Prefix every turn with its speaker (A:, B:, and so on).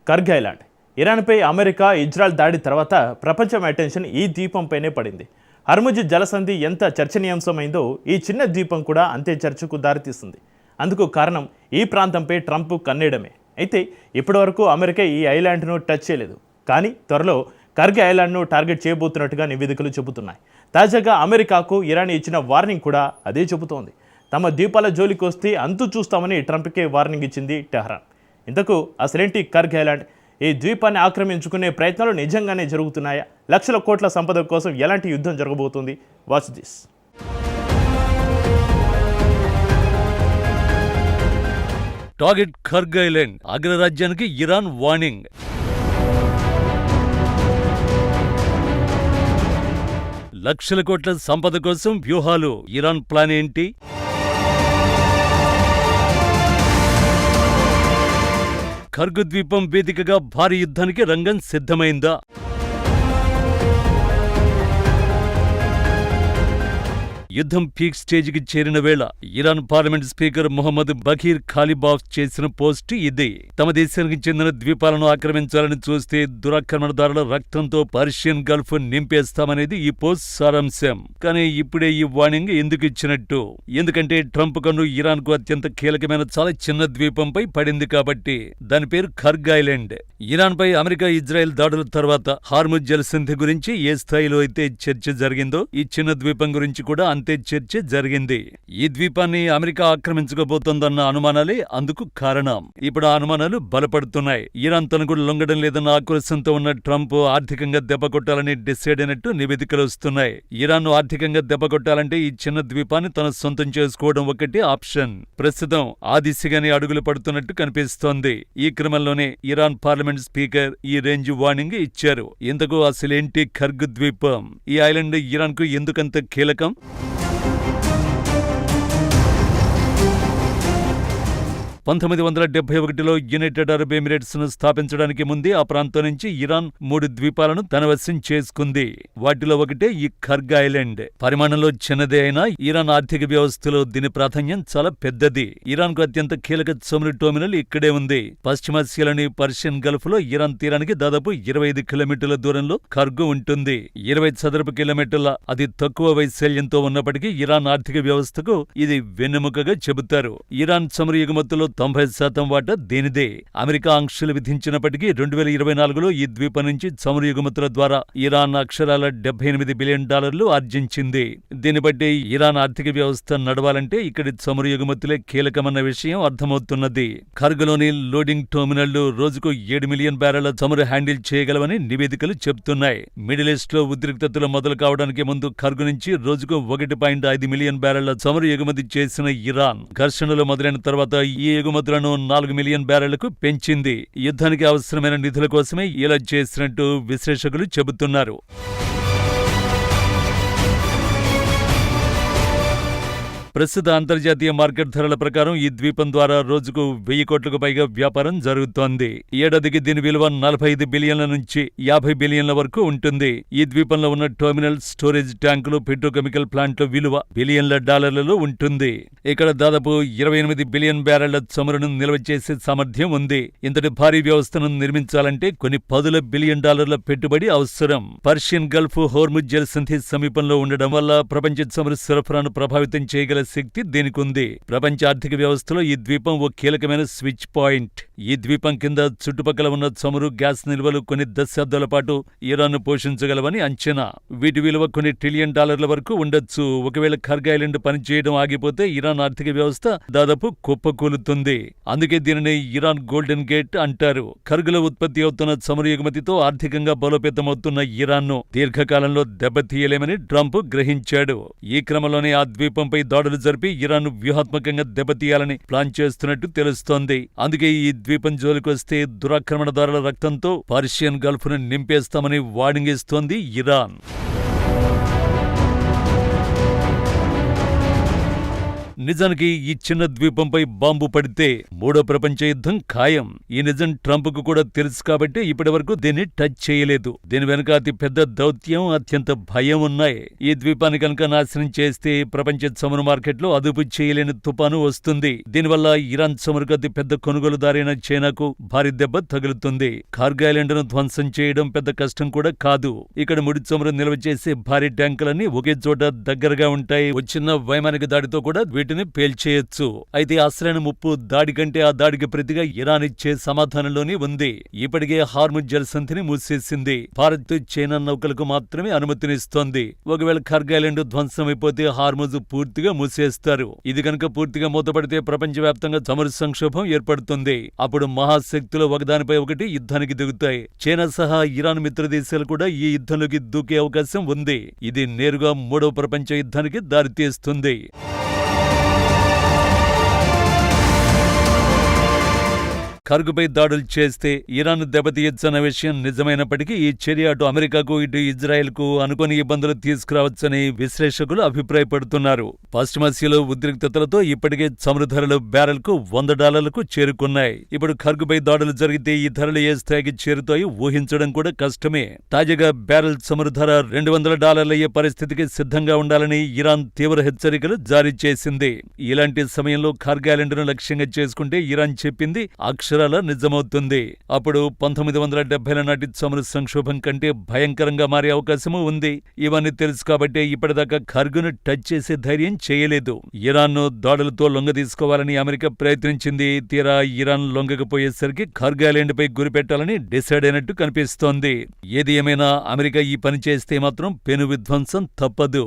A: కర్గ్ island. ఇరాన్పై America, Israel దాడి తర్వాత ప్రపంచం అటెన్షన్ ఈ ద్వీపంపైనే పడింది. హర్ముజ్ జలసంధి ఎంత చర్చనీయాంశమైందో ఈ చిన్న ద్వీపం కూడా అంతే చర్చకు దారితీస్తుంది. అందుకు కారణం ఈ ప్రాంతంపై ట్రంప్ కన్నేయడమే. అయితే ఇప్పటివరకు అమెరికా ఈ ఐలాండ్ను టచ్ చేయలేదు. కానీ త్వరలో కర్గ్ ఐలాండ్ను టార్గెట్ చేయబోతున్నట్టుగా నివేదికలు చెబుతున్నాయి. తాజాగా అమెరికాకు ఇరాన్ ఇచ్చిన వార్నింగ్ కూడా అదే చెబుతోంది. తమ ద్వీపాల జోలికి వస్తే అంతు చూస్తామని ట్రంప్కే వార్నింగ్ ఇచ్చింది టెహ్రాన్. ఇంతకు అసలేంటి కర్గ్ ఐలాండ్? ఈ ద్వీపాన్ని ఆక్రమించుకునే ప్రయత్నాలు నిజంగానే జరుగుతున్నాయా? లక్షల కోట్ల సంపద కోసం ఎలాంటి యుద్ధం జరగబోతోంది? Watch this.
B: Target Kharg island, అగ్రరాజ్యానికి ఇరాన్ వార్నింగ్. లక్షల కోట్ల సంపద కోసం వ్యూహాలు. ఇరాన్ ప్లాన్ ఏంటి? కర్గ్ ద్వీపం వేదికగా భారీ యుద్ధానికి రంగం సిద్ధమైందా? యుద్ధం పీక్ స్టేజికి చేరిన వేళ ఇరాన్ పార్లమెంట్ స్పీకర్ మొహమ్మద్ బఘీర్ ఖాలిబాఫ్ చేసిన పోస్ట్ ఇదే. తమ దేశానికి చెందిన ద్వీపాలను ఆక్రమించాలని చూస్తే దురాక్రమణదారుల రక్తంతో పర్షియన్ గల్ఫ్ నింపేస్తామనేది ఈ పోస్ట్ సారాంశం. కానీ ఇప్పుడే ఈ వార్నింగ్ ఎందుకు ఇచ్చినట్టు? ఎందుకంటే ట్రంప్ కన్ను ఇరాన్ కు అత్యంత కీలకమైన చాలా చిన్న ద్వీపంపై పడింది కాబట్టి. దాని పేరు కర్గ్ ఐలాండ్. ఇరాన్ పై అమెరికా, ఇజ్రాయెల్ దాడుల తర్వాత హార్ముజ్ జలసంధి గురించి ఏ స్థాయిలో అయితే చర్చ జరిగిందో ఈ చిన్న ద్వీపం గురించి కూడా అంతే చర్చ జరిగింది. ఈ ద్వీపాన్ని అమెరికా ఆక్రమించకపోతోందన్న అనుమానాలే అందుకు కారణం. ఇప్పుడు ఆ అనుమానాలు బలపడుతున్నాయి. ఇరాన్ తనకు లొంగడం లేదన్న ఆక్రోశంతో ఉన్న ట్రంప్ ఆర్థికంగా దెబ్బకొట్టాలని డిసైడ్ అయినట్టు నివేదికలు వస్తున్నాయి. ఇరాన్ ను ఆర్థికంగా దెబ్బకొట్టాలంటే ఈ చిన్న ద్వీపాన్ని తన సొంతం చేసుకోవడం ఒకటి ఆప్షన్. ప్రస్తుతం ఆ దిశగానే అడుగులు పడుతున్నట్టు కనిపిస్తోంది. ఈ క్రమంలోనే ఇరాన్ పార్లమెంట్ స్పీకర్ ఈ రేంజ్ వార్నింగ్ ఇచ్చారు. ఇంతకు అసలేంటి కర్గ్ ద్వీపం? ఈ ఐలాండ్ ఇరాన్ కు ఎందుకంత కీలకం? 1971లో యునైటెడ్ అరబ్ ఎమిరేట్స్ ను స్థాపించడానికి ముందే ఆ ప్రాంతం నుంచి ఇరాన్ 3 ద్వీపాలను తన వశం చేసుకుంది. వాటిలో ఒకటే ఈ కర్గ్ ఐలాండ్. పరిమాణంలో చిన్నదే అయినా ఇరాన్ ఆర్థిక వ్యవస్థలో దీని ప్రాధాన్యం చాలా పెద్దది. ఇరాన్ కు అత్యంత కీలక చమురు టెర్మినల్ ఇక్కడే ఉంది. పశ్చిమాసియాలోని పర్షియన్ గల్ఫ్ లో ఇరాన్ తీరానికి దాదాపు 25 కిలోమీటర్ల దూరంలో కర్గ్ ఉంటుంది. 20 చదరపు కిలోమీటర్ల అతి తక్కువ వైశాల్యంతో ఉన్నప్పటికీ ఇరాన్ ఆర్థిక వ్యవస్థకు ఇది వెన్నెముకగా చెబుతారు. ఇరాన్ చమురు ఎగుమతుల్లో 90% వాటా దీనిదే. అమెరికా ఆంక్షలు విధించినప్పటికీ 2024లో ఈ ద్వీపం నుంచి చమురు ఎగుమతుల ద్వారా ఇరాన్ అక్షరాల $78 బిలియన్ ఆర్జించింది. దీన్ని బట్టి ఇరాన్ ఆర్థిక వ్యవస్థ నడవాలంటే ఇక్కడి చమురు ఎగుమతులే కీలకమన్న విషయం అర్థమవుతున్నది. కర్గ్లోని లోడింగ్ టెర్మినళ్లు రోజుకు 7 మిలియన్ బ్యారెళ్ల చమురు హ్యాండిల్ చేయగలవని నివేదికలు చెబుతున్నాయి. మిడిల్ ఈస్ట్ లో ఉద్రిక్తతలు మొదలు కావడానికి ముందు కర్గ్ నుంచి రోజుకు 1.5 మిలియన్ బ్యారెళ్ల చమురు ఎగుమతి చేసిన ఇరాన్ ఘర్షణలు మొదలైన తర్వాత ఈ ఎగుమతులను 4 మిలియన్ బ్యారెళ్లకు పెంచింది. యుద్ధానికి అవసరమైన నిధుల కోసమే ఇలా చేసినట్టు విశ్లేషకులు చెబుతున్నారు. ప్రస్తుత అంతర్జాతీయ మార్కెట్ ధరల ప్రకారం ఈ ద్వీపం ద్వారా రోజుకు 1000 కోట్లకు పైగా వ్యాపారం జరుగుతోంది. ఏడాదికి దీని విలువ 45 బిలియన్ల నుంచి 50 బిలియన్ల వరకు ఉంటుంది. ఈ ద్వీపంలో ఉన్న టెర్మినల్, స్టోరేజ్ ట్యాంకులు, పెట్రోకెమికల్ ప్లాంట్ల విలువ బిలియన్ల డాలర్లలో ఉంటుంది. ఇక్కడ దాదాపు 28 బిలియన్ బ్యారెళ్ల చమురును నిల్వ చేసే సామర్థ్యం ఉంది. ఇంతటి భారీ వ్యవస్థను నిర్మించాలంటే కొన్ని $10 బిలియన్ పెట్టుబడి అవసరం. పర్షియన్ గల్ఫ్, హోర్ముజ్ జలసంధి సమీపంలో ఉండడం వల్ల ప్రపంచ చమురు సరఫరాను ప్రభావితం చేయగల శక్తి దీనికుంది. ప్రపంచ ఆర్థిక వ్యవస్థలో ఈ ద్వీపం ఓ కీలకమైన స్విచ్ పాయింట్. ఈ ద్వీపం కింద చుట్టుపక్కల ఉన్న చమురు, గ్యాస్ నిల్వలు కొన్ని దశాబ్దాల పాటు ఇరాన్ పోషించగలవని అంచనా. వీటి విలువ కొన్ని $1 ట్రిలియన్ వరకు ఉండొచ్చు. ఒకవేళ కర్గ్ ఐలాండ్ పనిచేయడం ఆగిపోతే ఇరాన్ ఆర్థిక వ్యవస్థ దాదాపు కుప్పకూలుతుంది. అందుకే దీనిని ఇరాన్ గోల్డెన్ గేట్ అంటారు. కర్గ్లో ఉత్పత్తి అవుతున్న చమురు ఎగుమతితో ఆర్థికంగా బలోపేతమవుతున్న ఇరాన్ను దీర్ఘకాలంలో దెబ్బతీయలేమని ట్రంప్ గ్రహించాడు. ఈ క్రమంలోనే ఆ ద్వీపంపై దాడులు జరిపి ఇరాన్ వ్యూహాత్మకంగా దెబ్బతీయాలని ప్లాన్ చేస్తున్నట్టు తెలుస్తోంది. అందుకే ఈ ద్వీపం జోలికొస్తే దురాక్రమణదారుల రక్తంతో పర్షియన్ గల్ఫ్ ను నింపేస్తామని వార్నింగ్ ఇస్తోంది ఇరాన్. నిజానికి ఈ చిన్న ద్వీపంపై బాంబు పడితే మూడో ప్రపంచ యుద్ధం ఖాయం. ఈ నిజం ట్రంప్కు కూడా తెలుసు కాబట్టి ఇప్పటివరకు దీన్ని టచ్ చేయలేదు. దీని వెనుక అతి పెద్ద దౌత్యం, అత్యంత భయం ఉన్నాయి. ఈ ద్వీపాన్ని కనుక నాశనం చేస్తే ప్రపంచ చమురు మార్కెట్లో అదుపు చేయలేని తుపాను వస్తుంది. దీనివల్ల ఇరాన్ చమురుకు అతి పెద్ద కొనుగోలుదారైన చైనాకు భారీ దెబ్బ తగులుతుంది. కార్గో ఐలాండ్ను ధ్వంసం చేయడం పెద్ద కష్టం కూడా కాదు. ఇక్కడ ముడి చమురు నిల్వ చేసే భారీ ట్యాంకులన్నీ ఒకే చోట దగ్గరగా ఉంటాయి. చిన్న వైమానిక దాడితో కూడా వీటిని పేల్చేయొచ్చు. అయితే అసలైన ముప్పు దాడి కంటే ఆ దాడికి ప్రతిగా ఇరాన్ ఇచ్చే సమాధానంలోనే ఉంది. ఇప్పటికే హార్ముజ్ జలసంధిని మూసేసింది. భారత్, చైనా నౌకలకు మాత్రమే అనుమతినిస్తోంది. ఒకవేళ కార్గో ఐలాండ్ ధ్వంసమైపోతే హార్ముజ్ పూర్తిగా మూసేస్తారు. ఇది కనుక పూర్తిగా మూతపడితే ప్రపంచవ్యాప్తంగా చమురు సంక్షోభం ఏర్పడుతుంది. అప్పుడు మహాశక్తులు ఒకదానిపై ఒకటి యుద్ధానికి దిగుతాయి. చైనా సహా ఇరాన్ మిత్ర దేశాలు కూడా ఈ యుద్ధంలోకి దూకే అవకాశం ఉంది. ఇది నేరుగా మూడవ ప్రపంచ యుద్ధానికి దారితీస్తుంది. కార్గోపై దాడులు చేస్తే ఇరాన్ దెబ్బతీయొచ్చన్న విషయం నిజమైనప్పటికీ ఈ చర్య అటు అమెరికాకు, ఇటు ఇజ్రాయెల్కు అనుకోని ఇబ్బందులు తీసుకురావచ్చని విశ్లేషకులు అభిప్రాయపడుతున్నారు. పశ్చిమాసియాలో ఉద్రిక్తతలతో ఇప్పటికే చమురు ధరలు బ్యారెల్కు $100 చేరుకున్నాయి. ఇప్పుడు కార్గోపై దాడులు జరిగితే ఈ ధరలు ఏ స్థాయికి చేరుతాయో ఊహించడం కూడా కష్టమే. తాజాగా బ్యారెల్ చమురు ధర $200 అయ్యే పరిస్థితికి సిద్ధంగా ఉండాలని ఇరాన్ తీవ్ర హెచ్చరికలు జారీ చేసింది. ఇలాంటి సమయంలో కార్గో ఐలాండ్ను లక్ష్యంగా చేసుకుంటే ఇరాన్ చెప్పింది అక్షరాల నిజమవుతుంది. అప్పుడు 1970ల నాటి చమురు సంక్షోభం కంటే భయంకరంగా మారే అవకాశము ఉంది. ఇవన్నీ తెలుసు కాబట్టి ఇప్పటిదాకా కార్గోను టచ్ చేసే ధైర్యం చేయలేదు. ఇరాన్ను దాడులతో లొంగదీసుకోవాలని అమెరికా ప్రయత్నించింది. తీరా ఇరాన్ లొంగకపోయేసరికి కార్గో ఐలాండ్పై గురిపెట్టాలని డిసైడ్ అయినట్టు కనిపిస్తోంది. ఏది ఏమైనా అమెరికా ఈ పని చేస్తే మాత్రం పెను విధ్వంసం తప్పదు.